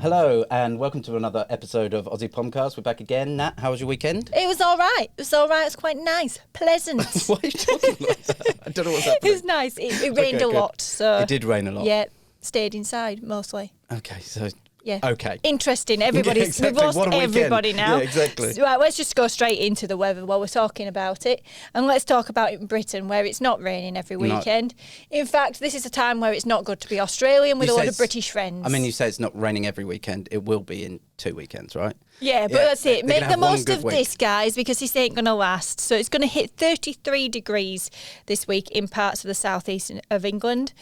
Hello and welcome to another episode of Aussie Pomcast. We're back again. Nat, how was your weekend? It was all right. It was quite nice. Pleasant. Why are you talking like that? I don't know what's happening. It was nice. It rained a lot. So it did rain a lot. Yeah, stayed inside mostly. Okay, so... Yeah. Okay. Interesting. Everybody's exactly. We've lost everybody now. Yeah, exactly. So, right, let's just go straight into the weather while we're talking about it. And let's talk about it in Britain, where it's not raining every weekend. No. In fact, this is a time where it's not good to be Australian with a lot of British friends. I mean, you say it's not raining every weekend. It will be in 2 weekends, right? Yeah, but that's it. Make the most of this, guys, because this ain't going to last. So it's going to hit 33 degrees this week in parts of the southeast of England.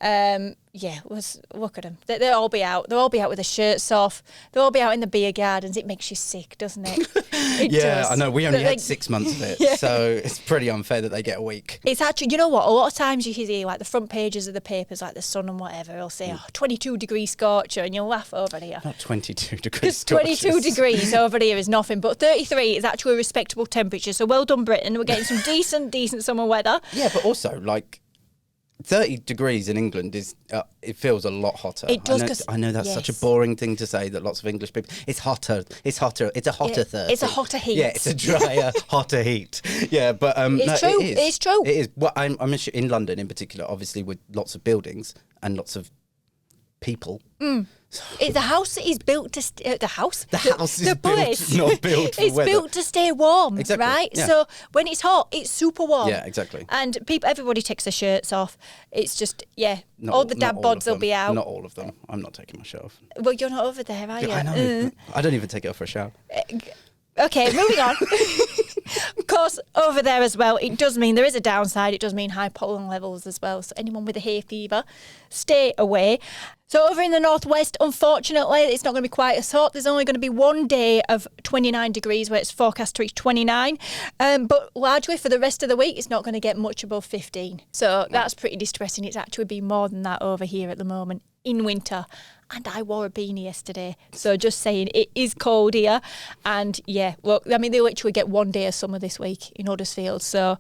Look at them. They'll all be out. They'll all be out with their shirts off. They'll all be out in the beer gardens. It makes you sick, doesn't it? It does. I know. We only had 6 months of it, so it's pretty unfair that they get a week. It's actually, you know what? A lot of times you hear like the front pages of the papers, like the Sun and whatever, it'll say, 22 degree scorcher, and you'll laugh over here. Not 22 degrees scorcher. 22 degrees over here is nothing, but 33 is actually a respectable temperature. So well done, Britain. We're getting some decent summer weather. Yeah, but also, like, 30 degrees in England is, it feels a lot hotter. It does. I know that's such a boring thing to say that lots of English people, it's hotter. It's a hotter 30. It's a hotter heat. Yeah, it's a drier, hotter heat. Yeah, but it's true. It's true. It is. Well, I'm in London in particular, obviously with lots of buildings and lots of people. The house is built to The house is built, not built for It's weather. built to stay warm, exactly, right? Yeah. So when it's hot, it's super warm. Yeah, exactly. And everybody takes their shirts off. It's just, all the dad bods will be out. Not all of them. I'm not taking my shirt off. Well, you're not over there, are you? I know. I don't even take it off for a shower. Okay, moving on. Of course, over there as well, it does mean there is a downside. It does mean high pollen levels as well. So anyone with a hay fever, stay away. So over in the northwest, unfortunately, it's not going to be quite as hot. There's only going to be one day of 29 degrees where it's forecast to reach 29. But largely for the rest of the week, it's not going to get much above 15. So that's pretty distressing. It's actually been more than that over here at the moment in winter. And I wore a beanie yesterday. So just saying, it is cold here. And yeah, look, I mean, they literally get one day of summer this week in Huddersfield. So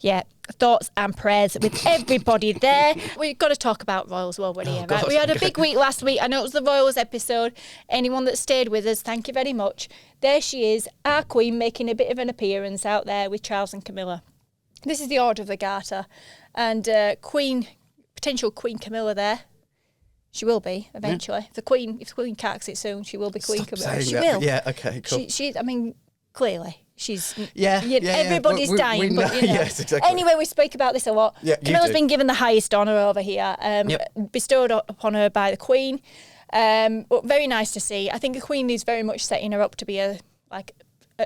yeah, thoughts and prayers with everybody there. We've got to talk about Royals while we're here, right? We had a big week last week. I know it was the Royals episode. Anyone that stayed with us, thank you very much. There she is, our Queen, making a bit of an appearance out there with Charles and Camilla. This is the Order of the Garter. And potential Queen Camilla there. She will be eventually. Yeah. If the Queen carks it soon, she will be Queen Camilla. She will. Yeah, okay, cool. I mean, clearly. She's everybody's dying, know, but you know. Yes, exactly. Anyway, we speak about this a lot. Yeah, Camilla's been given the highest honour over here, bestowed upon her by the Queen. But very nice to see. I think the Queen is very much setting her up to be a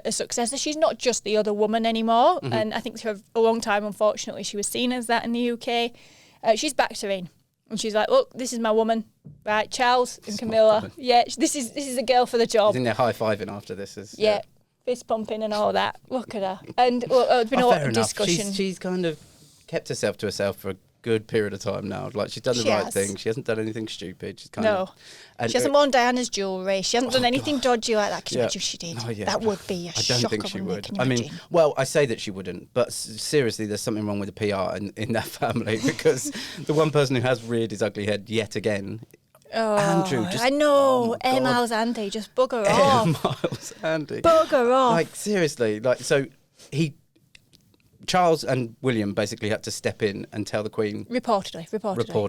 successor. She's not just the other woman anymore, and I think for a long time, unfortunately, she was seen as that in the UK. She's backed her in. And she's like, look, this is my woman, right? Charles and Camilla. Yeah, this is a girl for the job. I think they're high-fiving after this. Yeah, fist pumping and all that. Look at her. And there's been a lot of discussion. She's kind of kept herself to herself for a good period of time now. Like, she's done the right thing. She hasn't done anything stupid. She's kind of... And she hasn't worn Diana's jewellery. She hasn't done anything dodgy like that. Can you imagine if she did? Oh, yeah. That would be a shocker. I don't think she would. I mean, I say that she wouldn't, but seriously, there's something wrong with the PR in that family because the one person who has reared his ugly head yet again, Andrew. I know. Air Miles Andy, just bugger off. Air Miles Andy. Bugger off. Like, seriously. Like, so Charles and William basically had to step in and tell the Queen. Reportedly.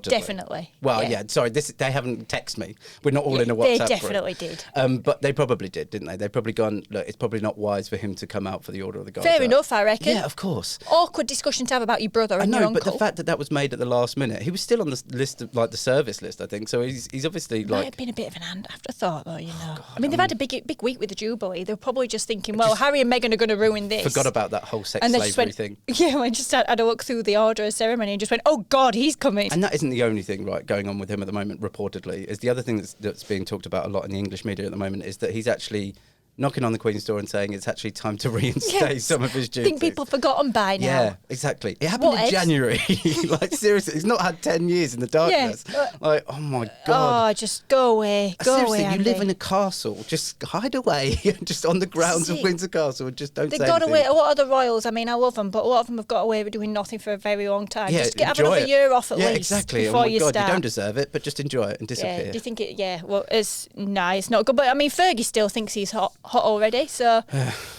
Definitely. Well, sorry, they haven't texted me. We're not all in a WhatsApp They definitely did. But they probably did, didn't they? They've probably gone, look, it's probably not wise for him to come out for the Order of the Garter. Fair enough, I reckon. Yeah, of course. Awkward discussion to have about your brother and your uncle. But the fact that was made at the last minute, he was still on the list of, like, the service list, I think. So he's obviously like... Might have been a bit of an afterthought, though, you know. God, I mean, they've had a big week with the Jubilee. They're probably just thinking, well, Harry and Meghan are going to ruin this. Forgot about that whole sex slavery thing. Yeah, I just had a look through the order of ceremony and just went, oh God, he's coming. And that isn't the only thing, right, going on with him at the moment, reportedly. Is the other thing that's being talked about a lot in the English media at the moment is that he's actually knocking on the Queen's door and saying it's actually time to reinstate some of his duties. I think people have forgotten by now. Yeah, exactly. It happened in January. Like, seriously, he's not had 10 years in the darkness. Yeah. Like, oh my God. Oh, just go away. Seriously, you live in a castle. Just hide away, just on the grounds of Windsor Castle, and just don't say anything. They got away. A lot of the royals, I mean, I love them, but a lot of them have got away with doing nothing for a very long time. Yeah, just have another year off at least. Exactly. Before you God, start. You don't deserve it, but just enjoy it and disappear. Yeah, do you think it? Yeah, well, it's not good. But I mean, Fergie still thinks he's hot already. So,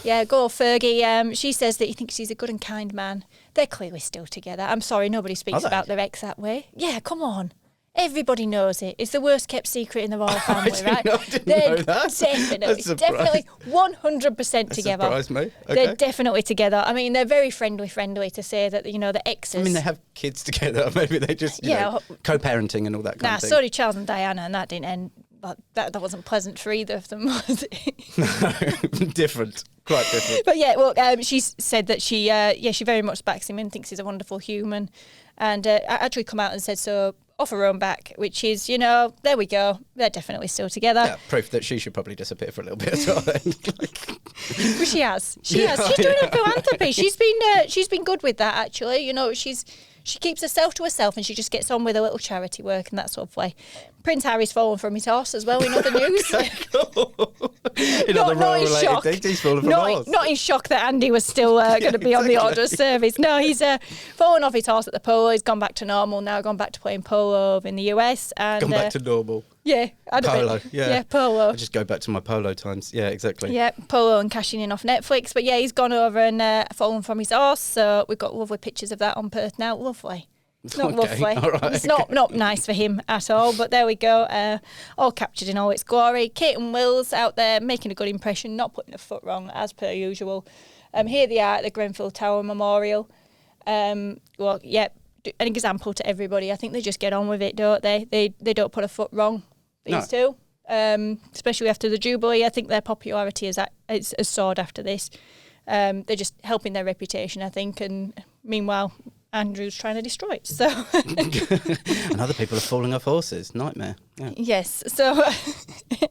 yeah, go Fergie. She says that he thinks he's a good and kind man. They're clearly still together. I'm sorry, nobody speaks about their ex that way. Yeah, come on. Everybody knows it. It's the worst kept secret in the royal family, right? I didn't know that. Definitely 100% together. Surprised me. Okay. They're definitely together. I mean, they're very friendly to say that, the exes. I mean, they have kids together. Maybe they just, co-parenting and all that kind of thing. So did Charles and Diana, and that didn't end. But that wasn't pleasant for either of them, was it? No, different. Quite different. But yeah, well, she said that she very much backs him and thinks he's a wonderful human. And actually come out and said so off her own back, which is, there we go. They're definitely still together. Yeah, proof that she should probably disappear for a little bit as well. Then. Well, she has. She has. She's doing a philanthropy. She's been good with that, actually. She keeps herself to herself and she just gets on with her little charity work and that sort of way. Prince Harry's fallen from his horse as well in other news. Not in shock. He's fallen from horse. Not in shock that Andy was still going to be on the order of service. No, he's fallen off his horse at the polo. He's gone back to normal now, gone back to playing polo in the US. And, gone back to normal. Yeah. Polo. Yeah, polo. I just go back to my polo times. Yeah, exactly. Yeah, polo and cashing in off Netflix. But yeah, he's gone over and fallen from his horse. So we've got lovely pictures of that on Perth now. Lovely. It's not lovely. Right, it's not nice for him at all, but there we go. All captured in all its glory. Kate and Will's out there making a good impression, not putting a foot wrong as per usual. Here they are at the Grenfell Tower Memorial. An example to everybody. I think they just get on with it, don't they? They don't put a foot wrong, these two. Especially after the Jubilee. I think their popularity is soared after this. They're just helping their reputation, I think, and meanwhile Andrew's trying to destroy it. So and other people are falling off horses. Nightmare. Yeah. Yes. So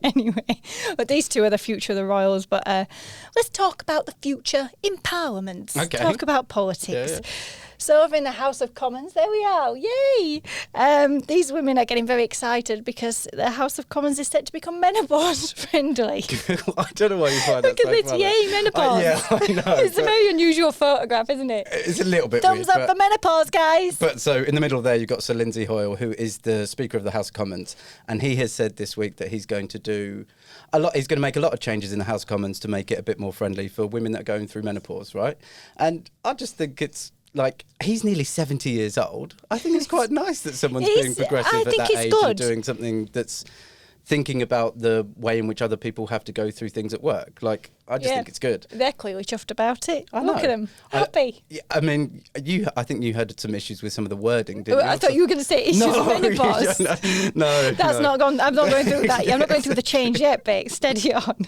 anyway, but these two are the future of the royals. But let's talk about the future in Parliament. Okay. Talk about politics. Yeah. So over in the House of Commons, there we are. Yay! These women are getting very excited because the House of Commons is set to become menopause friendly. I don't know why you find that so funny. Look at this, yay, menopause. Yeah, I know. It's a very unusual photograph, isn't it? It's a little bit Thumbs weird, up for menopause, guys. But so in the middle there, you've got Sir Lindsay Hoyle, who is the Speaker of the House of Commons, and he has said this week that he's going to do a lot. He's going to make a lot of changes in the House of Commons to make it a bit more friendly for women that are going through menopause, right? And I just think it's like, he's nearly 70 years old. I think it's quite nice that someone's being progressive at that age and doing something that's thinking about the way in which other people have to go through things at work. Like, I just think it's good. They're clearly chuffed about it. Look at them. Happy. I mean, I think you had some issues with some of the wording, didn't you? I thought you were going to say issues with menopause. No. That's not gone. I'm not going through that yet. I'm not going through the change yet, Beck. Steady on.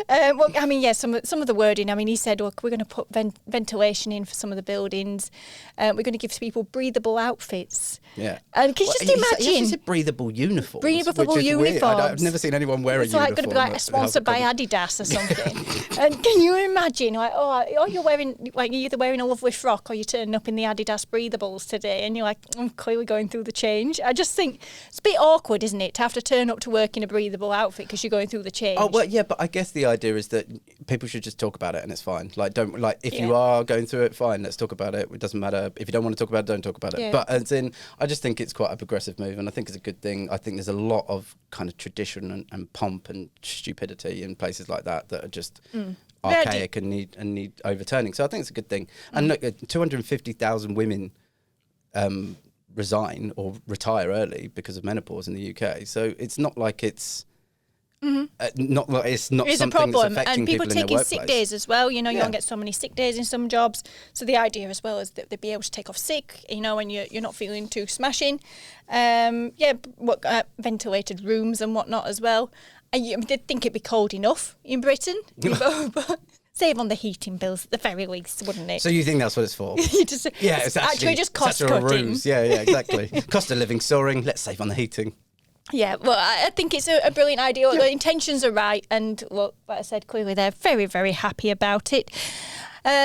Well, I mean, some of the wording. I mean, he said, look, we're going to put ventilation in for some of the buildings. We're going to give people breathable outfits. Yeah. And can you just imagine? He said breathable uniforms. Breathable uniforms. I've never seen anyone wear a uniform. It's like going to be like sponsored by Adidas or something. And can you imagine, like, you're wearing, like, you're either wearing a lovely frock or you're turning up in the Adidas breathables today, and you're like, I'm clearly going through the change. I just think it's a bit awkward, isn't it, to have to turn up to work in a breathable outfit because you're going through the change. Oh well, yeah, but I guess the idea is that people should just talk about it and it's fine. Like, if you are going through it, fine, let's talk about it. It doesn't matter. If you don't want to talk about it, don't talk about it. Yeah. But I just think it's quite a progressive move, and I think it's a good thing. I think there's a lot of kind of tradition and pomp and stupidity in places like that are just archaic and need overturning. So I think it's a good thing. And look, 250,000 women resign or retire early because of menopause in the UK. So it's not like it's not like it's not it's something a problem. that's affecting and people in their taking workplace. sick days as well. You don't get so many sick days in some jobs. So the idea as well is that they'd be able to take off sick, when you're not feeling too smashing. Ventilated rooms and whatnot as well. I did think it'd be cold enough in Britain, but save on the heating bills at the very least, wouldn't it? So you think that's what it's for? It's actually just cost cutting. Yeah, exactly. Cost of living soaring. Let's save on the heating. Yeah, well, I think it's a brilliant idea. The intentions are right, and look, like I said, clearly they're very, very happy about it.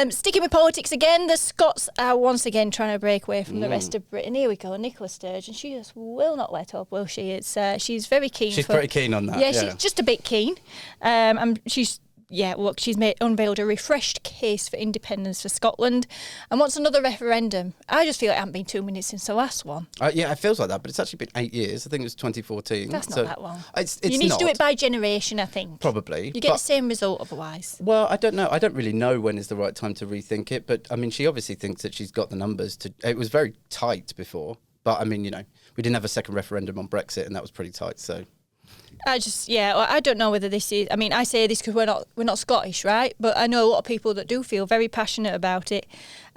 Sticking with politics again, the Scots are once again trying to break away from the rest of Britain. Here we go, Nicola Sturgeon. She just will not let up, will she? She's very keen. She's pretty keen on that. Yeah, she's just a bit keen. And she's unveiled a refreshed case for independence for Scotland and wants another referendum. I just feel like it hasn't been 2 minutes since the last one. Yeah, it feels like that, but it's actually been 8 years. I think it was 2014. That's not that long. It's you need to do it by generation, I think. Probably. You get the same result otherwise. Well, I don't know. I don't really know when is the right time to rethink it, but I mean, she obviously thinks that she's got the numbers to... It was very tight before, but I mean, we didn't have a second referendum on Brexit, and that was pretty tight, so... I don't know whether this is... I mean, I say this because we're not Scottish, right? But I know a lot of people that do feel very passionate about it.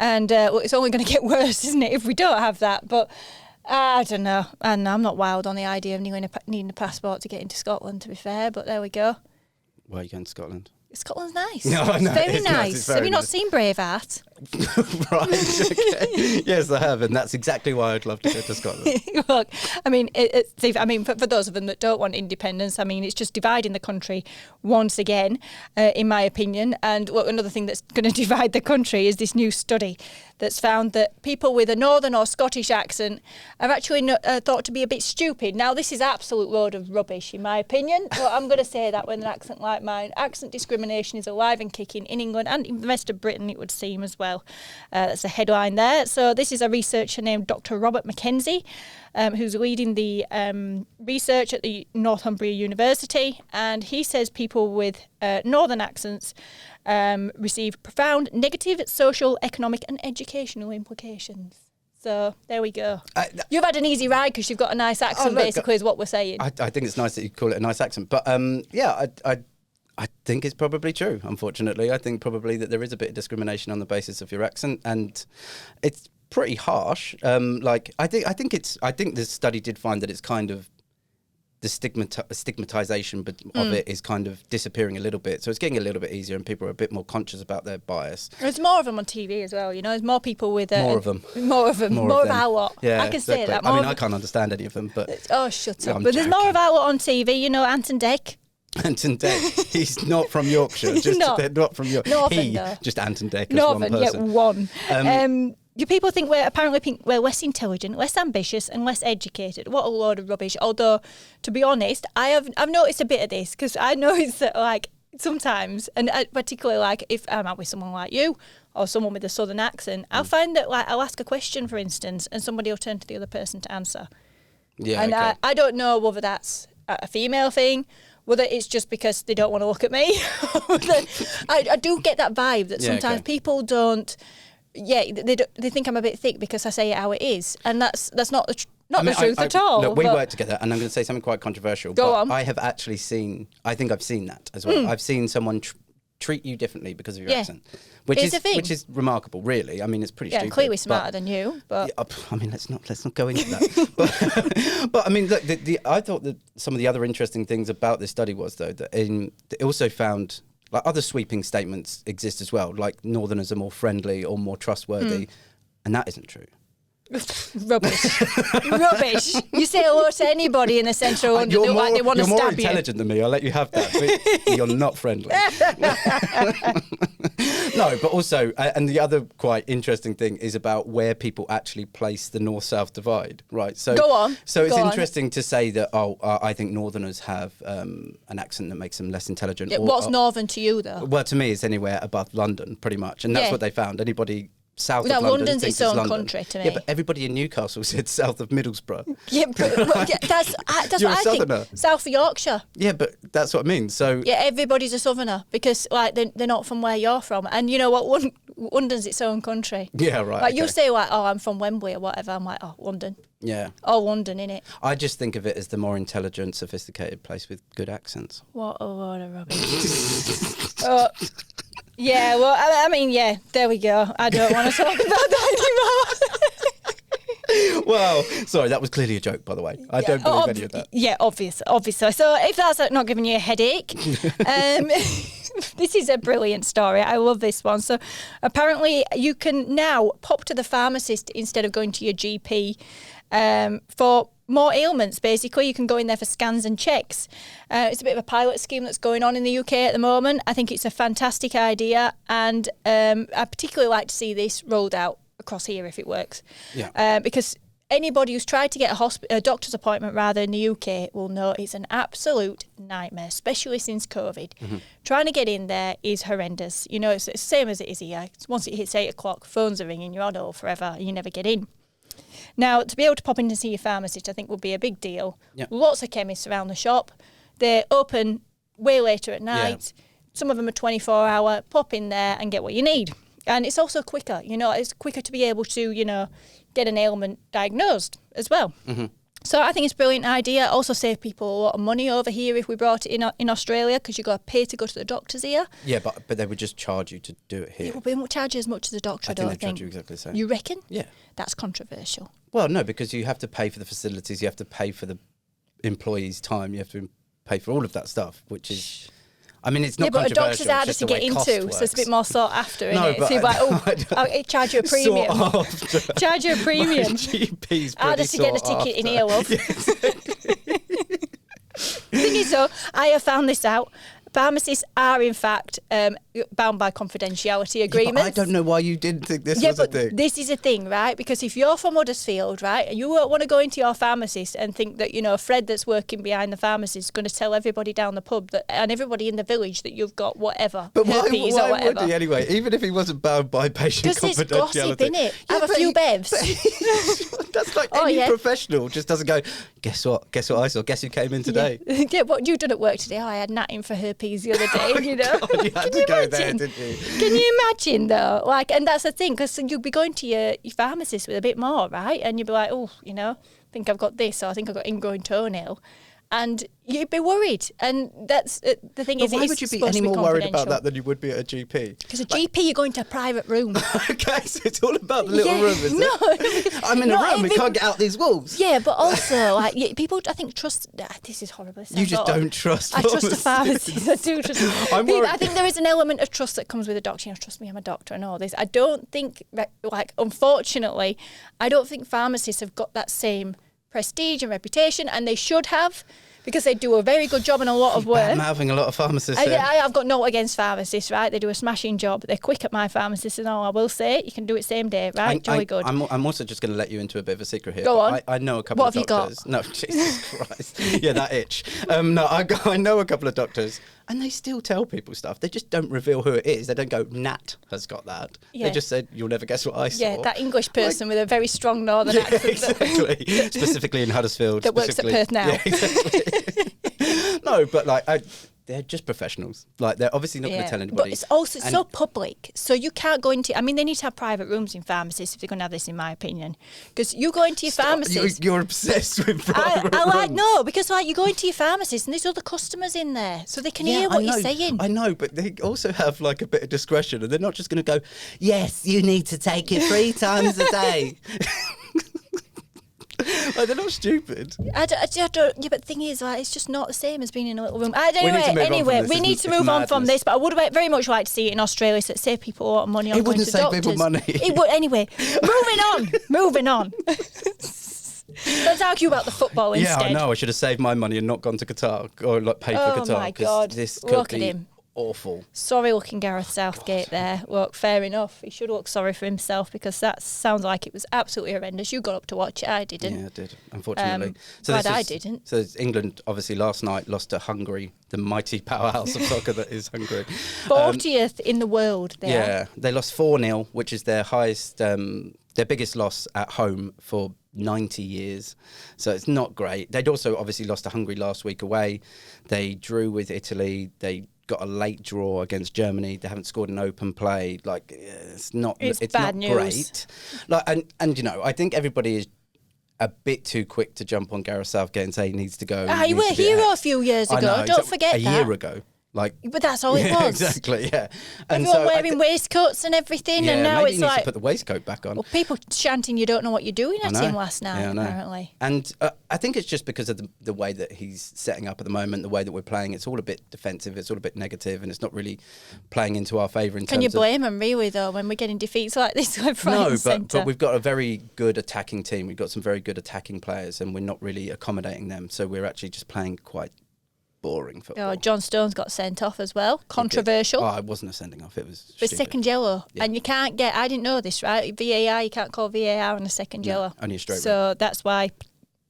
And it's only going to get worse, isn't it, if we don't have that? But I don't know. And I'm not wild on the idea of needing a passport to get into Scotland, to be fair. But there we go. Why are you going to Scotland? Scotland's nice. No, I know. It's very nice. Have you not seen Braveheart? Right, okay. Yes, I have, and that's exactly why I'd love to go to Scotland. Look, I mean, for those of them that don't want independence, I mean, it's just dividing the country once again, in my opinion. And look, another thing that's going to divide the country is this new study that's found that people with a northern or Scottish accent are actually thought to be a bit stupid. Now, this is absolute load of rubbish, in my opinion. But I'm going to say that with an accent like mine. Accent discrimination is alive and kicking in England and in the rest of Britain, it would seem, as well. That's a headline there. So this is a researcher named Dr. Robert Mackenzie, who's leading the research at the Northumbria University. And he says people with northern accents receive profound negative social, economic and educational implications. So there we go. You've had an easy ride because you've got a nice accent, basically, is what we're saying. I think it's nice that you call it a nice accent. But I think it's probably true, unfortunately. I think probably that there is a bit of discrimination on the basis of your accent, and it's pretty harsh. I think this study did find that it's kind of the stigmatization of it is kind of disappearing a little bit. So it's getting a little bit easier and people are a bit more conscious about their bias. There's more of them on TV as well, There's more people with... more of them. More of our lot. Yeah, I can say that. I can't understand any of them, but... Oh, shut up. I'm but there's more of our lot on TV, Anton Deck. Anton Deck. He's not from Yorkshire. Not from Yorkshire. Northern, just Anton Deck as Northern, one person. One. Do people think we're less intelligent, less ambitious, and less educated? What a load of rubbish! Although, to be honest, I've noticed a bit of this because I noticed that sometimes, and particularly if I'm out with someone like you or someone with a southern accent, I'll find that I'll ask a question, for instance, and somebody will turn to the other person to answer. Yeah, and okay. I don't know whether that's a female thing. Whether it's just because they don't want to look at me. I do get that vibe that sometimes people don't... Yeah, they think I'm a bit thick because I say it how it is. And that's not the truth at all. Look, we work together, and I'm going to say something quite controversial. Go on. I have actually seen... I think I've seen that as well. I've seen someone treat you differently because of your accent. Which is remarkable, really. I mean, it's pretty stupid. Yeah, clearly smarter than you, but... Yeah, I mean, let's not go into that. but I mean, look, I thought that some of the other interesting things about this study was, though, that it also found... other sweeping statements exist as well, like Northerners are more friendly or more trustworthy, and that isn't true. Rubbish. You say hello to anybody in the central London, like they want to stab you. You're more intelligent than me, I'll let you have that, but you're not friendly. No, but also, and the other quite interesting thing is about where people actually place the north-south divide, right? So, go on. So it's interesting to say that, I think Northerners have an accent that makes them less intelligent. Yeah, what's Northern to you, though? Well, to me, it's anywhere above London, pretty much, and that's what they found. Anybody... south of London London's thinks its own London. country to me. Yeah, but everybody in Newcastle said south of Middlesbrough. Yeah, but that's You're what a southerner. I think. South of Yorkshire. Yeah, but that's what I mean. So yeah, everybody's a southerner because they're not from where you're from, and you know what? London's its own country. Yeah, right. Like you say, I'm from Wembley or whatever. I'm like, London. Yeah. Oh, London, innit? I just think of it as the more intelligent, sophisticated place with good accents. What a load of rubbish. Yeah, well, I mean, yeah, there we go. I don't want to talk about that anymore. Well, sorry, that was clearly a joke, by the way. I don't believe any of that. Yeah, obviously. So if that's not giving you a headache, this is a brilliant story. I love this one. So apparently you can now pop to the pharmacist instead of going to your GP for more ailments, basically. You can go in there for scans and checks. It's a bit of a pilot scheme that's going on in the UK at the moment. I think it's a fantastic idea, and I particularly like to see this rolled out across here if it works. Yeah. Because anybody who's tried to get a doctor's appointment rather in the UK will know it's an absolute nightmare, especially since COVID. Mm-hmm. Trying to get in there is horrendous. You know, it's the same as it is here. Once it hits 8 o'clock, phones are ringing, you're on hold forever, and you never get in. Now, to be able to pop in and see your pharmacist, I think would be a big deal. Yep. Lots of chemists around the shop. They open way later at night. Yeah. Some of them are 24-hour. Pop in there and get what you need. And it's also quicker. You know, it's quicker to be able to, you know, get an ailment diagnosed as well. Mm-hmm. So I think it's a brilliant idea. Also save people a lot of money over here if we brought it in Australia, because you've got to pay to go to the doctors here. Yeah, but they would just charge you to do it here. They won't charge you as much as a doctor, I don't think. They charge you exactly the same. You reckon? Yeah. That's controversial. Well, no, because you have to pay for the facilities, you have to pay for the employees' time, you have to pay for all of that stuff, which is... I mean, it's not controversial. Yeah, but a doctor's harder to get into, so it's a bit more sought after, isn't it? So you're like, I'll charge you a premium. Charge you a premium. GP's harder to get a ticket in here, love. Yes. The thing is, though, I have found this out. Pharmacists are, in fact, bound by confidentiality agreements. Yeah, I don't know why you didn't think this was a thing. This is a thing, right? Because if you're from Huddersfield, right, you won't want to go into your pharmacist and think that, you know, Fred that's working behind the pharmacist is going to tell everybody down the pub that, and everybody in the village that you've got whatever. But why or whatever. Would he anyway? Even if he wasn't bound by patient confidentiality. Because it's gossip, innit? Have a few bevs. That's like any professional just doesn't go, guess what I saw? Guess who came in today? Yeah, what you done at work today? Oh, I had natting for herpes the other day, you know. God, you had to go there, didn't you? Can you imagine, though? Like, and that's the thing, because you'll be going to your pharmacist with a bit more, right? And you'll be like, oh, you know, I think I've got this, or I think I've got ingrowing toenail. And you'd be worried. And that's the thing. But why would you be any more worried about that than you would be at a GP? Because a GP, you're going to a private room. Okay, so it's all about the little room, is it? No. I'm in a room, we can't get out these walls. Yeah, but also, like, people, I think, trust... This is horrible. You just don't trust I trust the pharmacist. I do trust I think there is an element of trust that comes with a doctor. You know, trust me, I'm a doctor and all this. I don't think, like, unfortunately, I don't think pharmacists have got that same prestige and reputation, and they should have, because they do a very good job and a lot of work. I'm having a lot of pharmacists. I've got no against pharmacists, right? They do a smashing job. They're quick at my pharmacist and all. I will say, you can do it same day, right? Jolly good. I'm also just going to let you into a bit of a secret here. Go on. I know a couple of doctors. What have you got? No, Jesus Christ. Yeah, that itch. No, I know a couple of doctors, and they still tell people stuff. They just don't reveal who it is. They don't go, Nat has got that. Yeah. They just said, you'll never guess what I saw. Yeah, that English person with a very strong northern accent. Exactly. Specifically in Huddersfield. That works at Perth now. Yeah, exactly. No, but like, they're just professionals. Like, they're obviously not going to tell anybody. But it's also so public. So you can't go into... I mean, they need to have private rooms in pharmacies if they're going to have this, in my opinion. Because you go into your pharmacist... You're obsessed with private rooms. No, because like you go into your pharmacist and there's other customers in there. So they can hear what you're saying. I know, but they also have like a bit of discretion. And they're not just going to go, yes, you need to take it 3 times a day. Like, they're not stupid. I don't, yeah, but the thing is, like, it's just not the same as being in a little room. Anyway, we need to move on from this, but I would very much like to see it in Australia, so it save people a lot of money on going to doctors. It wouldn't save people money. It would, anyway, moving on. Let's argue about the football instead. Yeah, I know. I should have saved my money and not gone to Qatar, or like paid for Qatar. Oh my God, this could look be at him. Awful. Sorry looking Gareth Southgate there. Look, fair enough. He should look sorry for himself, because that sounds like it was absolutely horrendous. You got up to watch it. I didn't. Yeah, I did, unfortunately. Glad I didn't. So England, obviously, last night lost to Hungary, the mighty powerhouse of soccer that is Hungary. 40th in the world there. Yeah, they lost 4-0, which is their highest, their biggest loss at home for 90 years. So it's not great. They'd also obviously lost to Hungary last week away. They drew with Italy. They got a late draw against Germany. They haven't scored an open play. Like, it's not bad news. Great. Like, and you know, I think everybody is a bit too quick to jump on Gareth Southgate and say he needs to go. You were a hero a few years ago. Don't forget that. A year ago. Like, But that's all it was. Exactly, yeah. And Everyone wearing waistcoats and everything, and now maybe it's he needs like to put the waistcoat back on. well, people chanting, "You don't know what you're doing" at him last night. Yeah, I know. Apparently, And I think it's just because of the way that he's setting up at the moment, the way that we're playing. It's all a bit defensive. It's all a bit negative, and it's not really playing into our favour. Can you blame him really though when we're getting defeats like this left, right, No, and centre? but we've got a very good attacking team. We've got some very good attacking players, and we're not really accommodating them. So we're actually just playing quite boring football. Oh, John Stones got sent off as well. Controversial. Oh, it wasn't a sending off. It was For stupid. second yellow. Yeah. And you can't get, I didn't know this, right? VAR, you can't call VAR on a second yellow. Only a straight red. So that's why,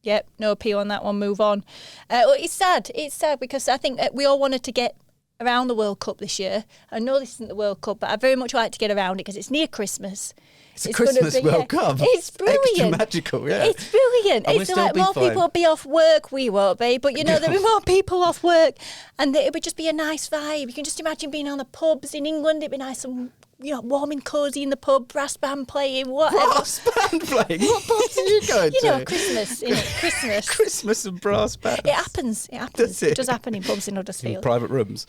yep, no appeal on that one, move on. Well, it's sad. It's sad because I think that we all wanted to get around the World Cup this year. I know this isn't the World Cup, but I very much like to get around it because it's near Christmas. It's a Christmas World Cup. It's brilliant. Extra magical, yeah. It's brilliant. And It's we'll like still be more fine. people will be off work. We won't be, but you know there'll be more people off work, and it would just be a nice vibe. You can just imagine being on the pubs in England. It'd be nice and warm and cosy in the pub, brass band playing, whatever. Brass band playing? What pubs are you going to? You know, Christmas, innit? Christmas. Christmas and brass bands. It happens. It happens. Does it? It does happen in pubs in In Huddersfield. private rooms.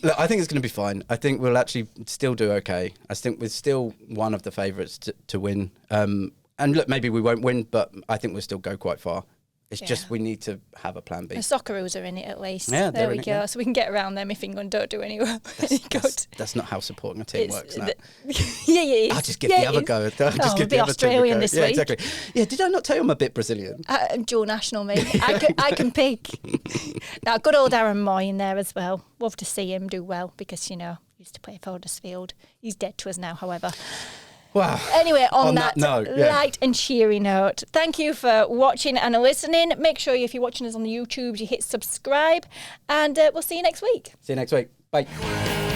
Look, I think it's going to be fine. I think we'll actually still do okay. I think we're still one of the favourites to win. And look, maybe we won't win, but I think we'll still go quite far. It's just we need to have a plan B. The Socceroos are in it at least. Yeah, there they're we in it, go. yeah. So we can get around them if England don't do any good. That's not how supporting a team works now. Yeah. I'll just give the other go. I'll just we'll give be the other team a Australian go. this Yeah, week. exactly. Yeah, did I not tell you I'm a bit Brazilian? Dual national, mate. I can pick. Now, good old Aaron Moy in there as well. Love to see him do well because, he used to play for Huddersfield. He's dead to us now, however. Wow. Anyway, on that note, light and cheery note, thank you for watching and listening. Make sure if you're watching us on the YouTube, you hit subscribe, and we'll see you next week. See you next week. Bye.